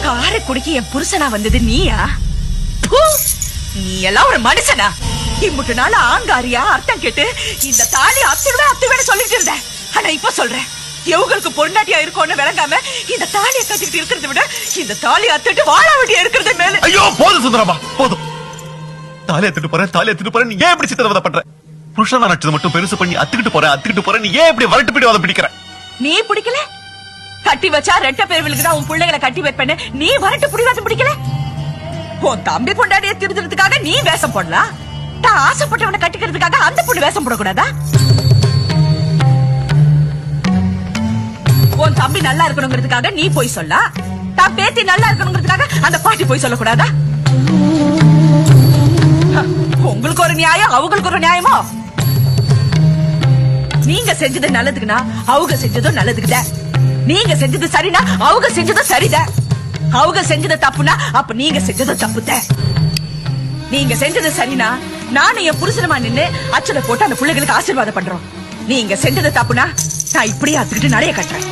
காரைக்குடிக்கு என் புருஷனா வந்தது நீயா? நீ எல்லாம் ஒரு மனுஷனா? இம்புட்டு நாள் ஆங்காரியா அர்த்தம் கேட்டு இந்த தாலி அத்துவேன்னு சொல்லிட்டு இருந்தேன். ஆனா இப்ப சொல்றேன், எவங்களுக்கு பொண்டாட்டியா இருக்கும்னு விளங்காம இந்த தாலியை கட்டிக்கிட்டு இருக்கிறத விட இந்த தாலி அத்துட்டு வாழ வேண்டிய இருக்கிறது மேல. ஐயோ போதும் சுந்தரமா, போதும். தாலி அத்துட்டு போறேன் நீ ஏன் இப்படி சித்திரவதை பண்ற? புருஷனா நச்சது மட்டும் பெருசு பண்ணி அத்துக்கிட்டு போறேன் நீ ஏன் இப்படி வரட்டு பிடிவாதம் பிடிக்கிற? நீ பிடிக்கல? கட்டி வச்சா ரெட்ட பேர்களுக்கு தான் உன் பிள்ளைகளை கட்டி வைப்பேன்னு நீ வரட்டு பிடிவாதம் பிடிக்கல? உன் தம்பி பொண்டாட்டியை திருத்துறதுக்காக நீ வேஷம் போடலாம், தான் ஆசைப்பட்டவனை கட்டிக்கிறதுக்காக அந்த பொண்ணு வேஷம் போடக்கூடாதா? உன் தம்பி நல்லா இருக்கணுங்கிறதுக்காக நீ போய் சொல்ல, தான் பேத்தி நல்லா இருக்கணுங்கிறதுக்காக அந்த பாட்டி போய் சொல்லக்கூடாதா? உங்களுக்கு ஒரு நியாயம், அவங்களுக்கு ஒரு நியாயமோ? நீங்க செஞ்சது நல்லதுக்குன்னா அவங்க செஞ்சதும் நல்லதுக்குதான். நீங்க செஞ்சது சரினா அவங்க செஞ்சதும் சரிதான். அவங்க செஞ்சது தப்புனா அப்ப நீங்க செஞ்சதும் தப்புதான். நீங்க செஞ்சது சரினா நானும் என் புருஷனமா நின்னு அச்சனை போட்டு அந்த பிள்ளைகளுக்கு ஆசீர்வாதம் பண்றோம். நீங்க செஞ்சது தப்புனா நான் இப்படியே அத்துக்கிட்டு நடைய கட்டுறேன்.